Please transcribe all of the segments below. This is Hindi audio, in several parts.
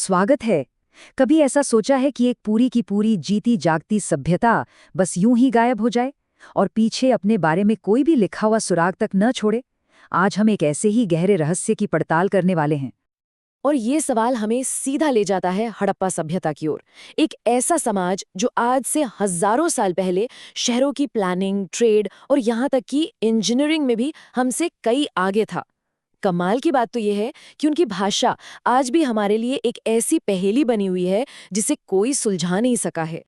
स्वागत है। कभी ऐसा सोचा है कि एक पूरी की पूरी जीती जागती सभ्यता बस यूं ही गायब हो जाए और पीछे अपने बारे में कोई भी लिखा हुआ सुराग तक न छोड़े? आज हम एक ऐसे ही गहरे रहस्य की पड़ताल करने वाले हैं। और ये सवाल हमें सीधा ले जाता है हड़प्पा सभ्यता की ओर। एक ऐसा समाज जो आज से हजारों साल पहले शहरों की प्लानिंग, ट्रेड और यहाँ तक कि इंजीनियरिंग में भी हमसे कई आगे था। कमाल की बात तो ये है कि उनकी भाषा आज भी हमारे लिए एक ऐसी पहेली बनी हुई है जिसे कोई सुलझा नहीं सका है।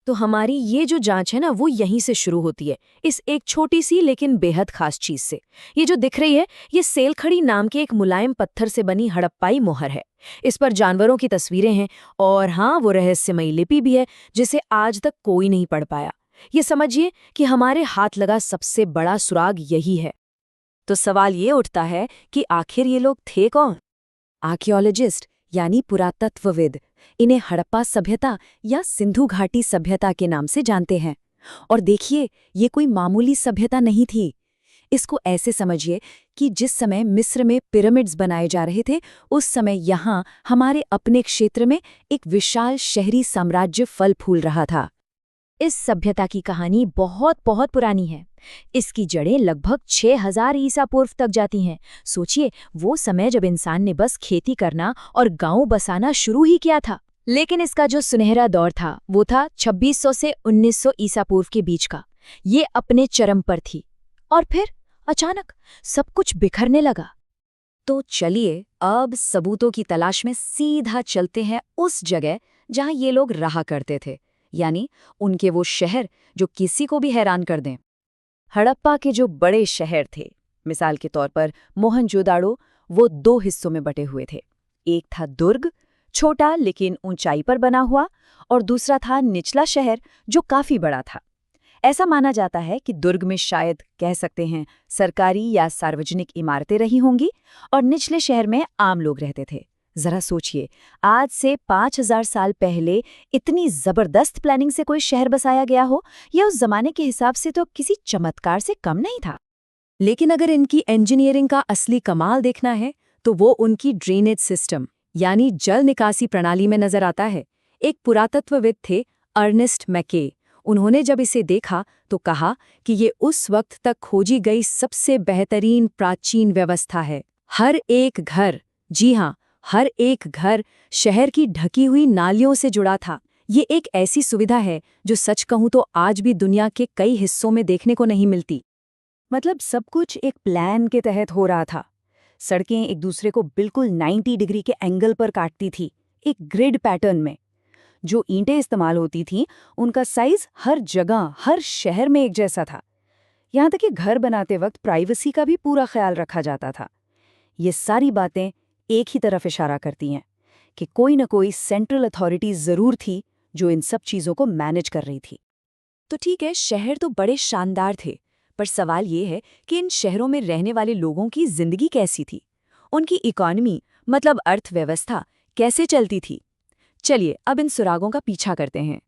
तो हमारी ये जो जांच है ना, वो यहीं से शुरू होती है, इस एक छोटी सी लेकिन बेहद खास चीज से। ये जो दिख रही है, ये सेलखड़ी नाम के एक मुलायम पत्थर से बनी हड़प्पाई मोहर है। इस पर जानवरों की तस्वीरें हैं और हाँ, वो रहस्यमयी लिपि भी है जिसे आज तक कोई नहीं पढ़ पाया। ये समझिए कि हमारे हाथ लगा सबसे बड़ा सुराग यही है। तो सवाल ये उठता है कि आखिर ये लोग थे कौन? आर्कियोलॉजिस्ट यानी पुरातत्वविद इन्हें हड़प्पा सभ्यता या सिंधु घाटी सभ्यता के नाम से जानते हैं। और देखिए, ये कोई मामूली सभ्यता नहीं थी। इसको ऐसे समझिए कि जिस समय मिस्र में पिरामिड्स बनाए जा रहे थे, उस समय यहाँ हमारे अपने क्षेत्र में एक विशाल शहरी साम्राज्य फल फूल रहा था। इस सभ्यता की कहानी बहुत बहुत पुरानी है। इसकी जड़ें लगभग 6000 ईसा पूर्व तक जाती हैं। सोचिए, वो समय जब इंसान ने बस खेती करना और गांव बसाना शुरू ही किया था। लेकिन इसका जो सुनहरा दौर था, वो था 2600 से 1900 ईसा पूर्व के बीच का। ये अपने चरम पर थी और फिर अचानक सब कुछ बिखरने लगा। तो चलिए अब सबूतों की तलाश में सीधा चलते हैं उस जगह जहां ये लोग रहा करते थे, यानी उनके वो शहर जो किसी को भी हैरान कर दें। हड़प्पा के जो बड़े शहर थे, मिसाल के तौर पर मोहनजोदाड़ो, वो दो हिस्सों में बटे हुए थे। एक था दुर्ग, छोटा लेकिन ऊंचाई पर बना हुआ, और दूसरा था निचला शहर जो काफी बड़ा था। ऐसा माना जाता है कि दुर्ग में शायद कह सकते हैं सरकारी या सार्वजनिक इमारतें रही होंगी और निचले शहर में आम लोग रहते थे। जरा सोचिए, आज से 5000 साल पहले इतनी जबरदस्त प्लानिंग से कोई शहर बसाया गया हो, यह उस जमाने के हिसाब से तो किसी चमत्कार से कम नहीं था। लेकिन अगर इनकी इंजीनियरिंग का असली कमाल देखना है तो वो उनकी ड्रेनेज सिस्टम यानी जल निकासी प्रणाली में नजर आता है। एक पुरातत्वविद थे, अर्नेस्ट मैके। उन्होंने जब इसे देखा तो कहा कि ये उस वक्त तक खोजी गई सबसे बेहतरीन प्राचीन व्यवस्था है। हर एक घर, जी हाँ, हर एक घर शहर की ढकी हुई नालियों से जुड़ा था। ये एक ऐसी सुविधा है जो सच कहूं तो आज भी दुनिया के कई हिस्सों में देखने को नहीं मिलती। मतलब सब कुछ एक प्लान के तहत हो रहा था। सड़कें एक दूसरे को बिल्कुल 90 डिग्री के एंगल पर काटती थी, एक ग्रिड पैटर्न में। जो ईंटें इस्तेमाल होती थीं, उनका साइज हर जगह, हर शहर में एक जैसा था। यहाँ तक कि घर बनाते वक्त प्राइवेसी का भी पूरा ख्याल रखा जाता था। ये सारी बातें एक ही तरफ इशारा करती हैं कि कोई न कोई सेंट्रल अथॉरिटी जरूर थी जो इन सब चीज़ों को मैनेज कर रही थी। तो ठीक है, शहर तो बड़े शानदार थे, पर सवाल ये है कि इन शहरों में रहने वाले लोगों की जिंदगी कैसी थी? उनकी इकॉनमी, मतलब अर्थव्यवस्था, कैसे चलती थी? चलिए अब इन सुरागों का पीछा करते हैं।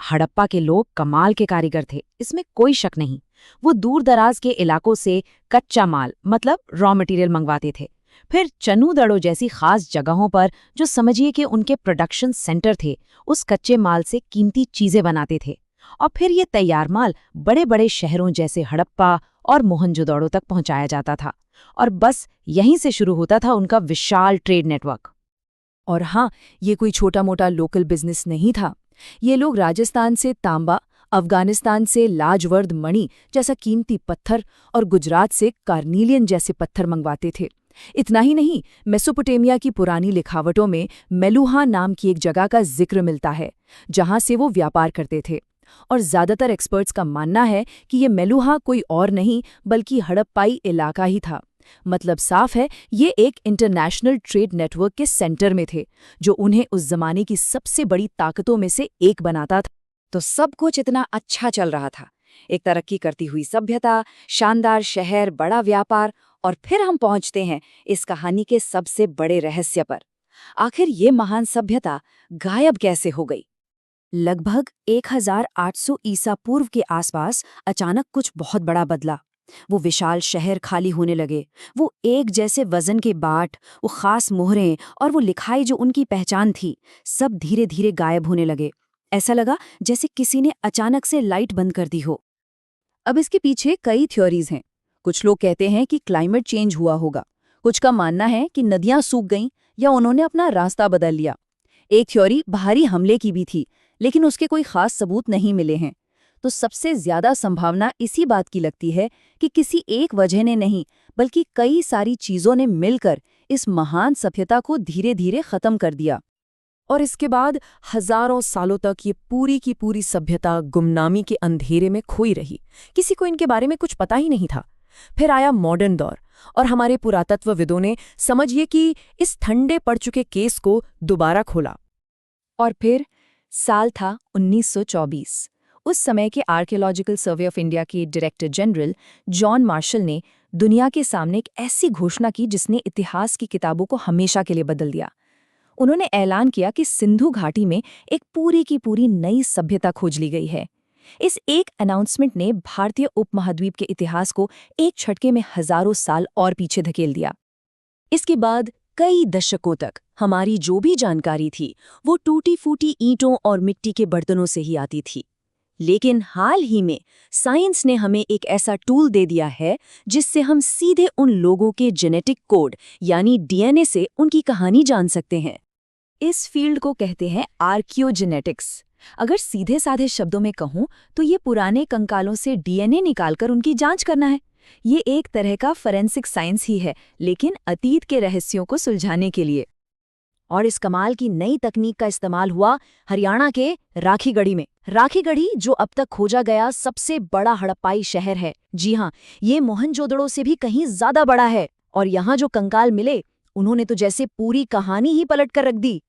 हड़प्पा के लोग कमाल के कारीगर थे, इसमें कोई शक नहीं। वो दूर दराज के इलाकों से कच्चा माल, मतलब रॉ मटेरियल मंगवाते थे। फिर चनूदड़ो जैसी खास जगहों पर, जो समझिए कि उनके प्रोडक्शन सेंटर थे, उस कच्चे माल से कीमती चीजें बनाते थे। और फिर ये तैयार माल बड़े बड़े शहरों जैसे हड़प्पा और मोहनजोदड़ो तक पहुंचाया जाता था। और बस यहीं से शुरू होता था उनका विशाल ट्रेड नेटवर्क। और हाँ, ये कोई छोटा मोटा लोकल बिजनेस नहीं था। ये लोग राजस्थान से तांबा, अफगानिस्तान से लाजवर्द मणि जैसा कीमती पत्थर और गुजरात से कार्नीलियन जैसे पत्थर मंगवाते थे। इतना ही नहीं, मेसोपोटामिया की पुरानी लिखावटों में मेलुहा नाम की एक जगह का जिक्र मिलता है, जहां से वो व्यापार करते थे। और ज्यादातर एक्सपर्ट्स का मानना है कि ये मेलुहा कोई और नहीं बल्कि हड़प्पाई इलाका ही था। मतलब साफ है, ये एक इंटरनेशनल ट्रेड नेटवर्क के सेंटर में थे, जो उन्हें उस जमाने की सबसे बड़ी ताकतों में से एक बनाता था। तो सब कुछ इतना अच्छा चल रहा था, एक तरक्की करती हुई सभ्यता, शानदार शहर, बड़ा व्यापार, और फिर हम पहुंचते हैं इस कहानी के सबसे बड़े रहस्य पर। आखिर ये महान सभ्यता गायब कैसे हो गई? लगभग 1800 ईसा पूर्व के आसपास अचानक कुछ बहुत बड़ा बदला। वो विशाल शहर खाली होने लगे, वो एक जैसे वजन के बाट, वो खास मोहरें और वो लिखाई जो उनकी पहचान थी, सब धीरे धीरे गायब होने लगे। ऐसा लगा जैसे किसी ने अचानक से लाइट बंद कर दी हो। अब इसके पीछे कई थ्योरीज हैं। कुछ लोग कहते हैं कि क्लाइमेट चेंज हुआ होगा, कुछ का मानना है कि नदियां सूख गईं या उन्होंने अपना रास्ता बदल लिया। एक थ्योरी बाहरी हमले की भी थी, लेकिन उसके कोई खास सबूत नहीं मिले हैं। तो सबसे ज्यादा संभावना इसी बात की लगती है कि किसी एक वजह ने नहीं, बल्कि कई सारी चीजों ने मिलकर इस महान सभ्यता को धीरे धीरे खत्म कर दिया। और इसके बाद हजारों सालों तक ये पूरी की पूरी सभ्यता गुमनामी के अंधेरे में खोई रही। किसी को इनके बारे में कुछ पता ही नहीं था। फिर आया मॉडर्न दौर और हमारे पुरातत्वविदों ने समझिए कि इस ठंडे पड़ चुके केस को दोबारा खोला। और फिर साल था 1924। उस समय के आर्कियोलॉजिकल सर्वे ऑफ इंडिया के डायरेक्टर जनरल जॉन मार्शल ने दुनिया के सामने एक ऐसी घोषणा की जिसने इतिहास की किताबों को हमेशा के लिए बदल दिया। उन्होंने ऐलान किया कि सिंधु घाटी में एक पूरी की पूरी नई सभ्यता खोज ली गई है। इस एक अनाउंसमेंट ने भारतीय उपमहाद्वीप के इतिहास को एक झटके में हजारों साल और पीछे धकेल दिया। इसके बाद कई दशकों तक हमारी जो भी जानकारी थी वो टूटी फूटी ईंटों और मिट्टी के बर्तनों से ही आती थी। लेकिन हाल ही में साइंस ने हमें एक ऐसा टूल दे दिया है जिससे हम सीधे उन लोगों के जेनेटिक कोड यानी डीएनए से उनकी कहानी जान सकते हैं। इस फील्ड को कहते हैं आर्कियोजेनेटिक्स। अगर सीधे साधे शब्दों में कहूं तो ये पुराने कंकालों से डीएनए निकालकर उनकी जांच करना है। ये एक तरह का फॉरेंसिक साइंस ही है, लेकिन अतीत के रहस्यों को सुलझाने के लिए। और इस कमाल की नई तकनीक का इस्तेमाल हुआ हरियाणा के राखीगढ़ी में। राखीगढ़ी जो अब तक खोजा गया सबसे बड़ा हड़प्पाई शहर है। जी हाँ, ये मोहनजोदड़ो से भी कहीं ज्यादा बड़ा है। और यहाँ जो कंकाल मिले उन्होंने तो जैसे पूरी कहानी ही पलट कर रख दी।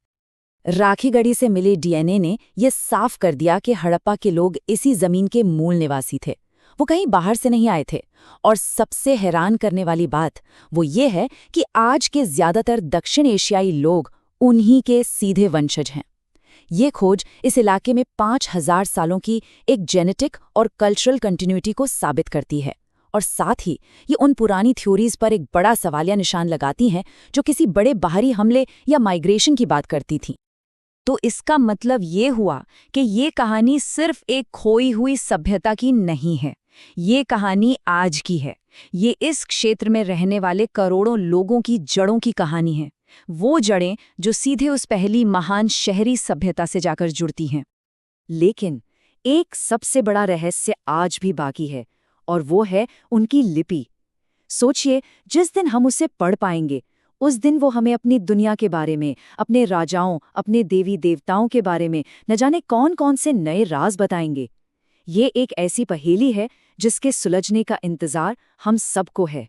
राखीगढ़ी से मिले डीएनए ने यह साफ कर दिया कि हड़प्पा के लोग इसी जमीन के मूल निवासी थे, वो कहीं बाहर से नहीं आए थे। और सबसे हैरान करने वाली बात वो ये है कि आज के ज्यादातर दक्षिण एशियाई लोग उन्हीं के सीधे वंशज हैं। ये खोज इस इलाके में 5000 सालों की एक जेनेटिक और कल्चरल कंटिन्यूटी को साबित करती है। और साथ ही ये उन पुरानी थ्योरीज पर एक बड़ा सवालिया निशान लगाती हैं जो किसी बड़े बाहरी हमले या माइग्रेशन की बात करती थीं। तो इसका मतलब ये हुआ कि ये कहानी सिर्फ एक खोई हुई सभ्यता की नहीं है, ये कहानी आज की है। ये इस क्षेत्र में रहने वाले करोड़ों लोगों की जड़ों की कहानी है, वो जड़ें जो सीधे उस पहली महान शहरी सभ्यता से जाकर जुड़ती हैं। लेकिन एक सबसे बड़ा रहस्य आज भी बाकी है, और वो है उनकी लिपि। सोचिए, जिस दिन हम उसे पढ़ पाएंगे उस दिन वो हमें अपनी दुनिया के बारे में, अपने राजाओं, अपने देवी देवताओं के बारे में न जाने कौन कौन से नए राज बताएंगे। ये एक ऐसी पहेली है जिसके सुलझने का इंतजार हम सबको है।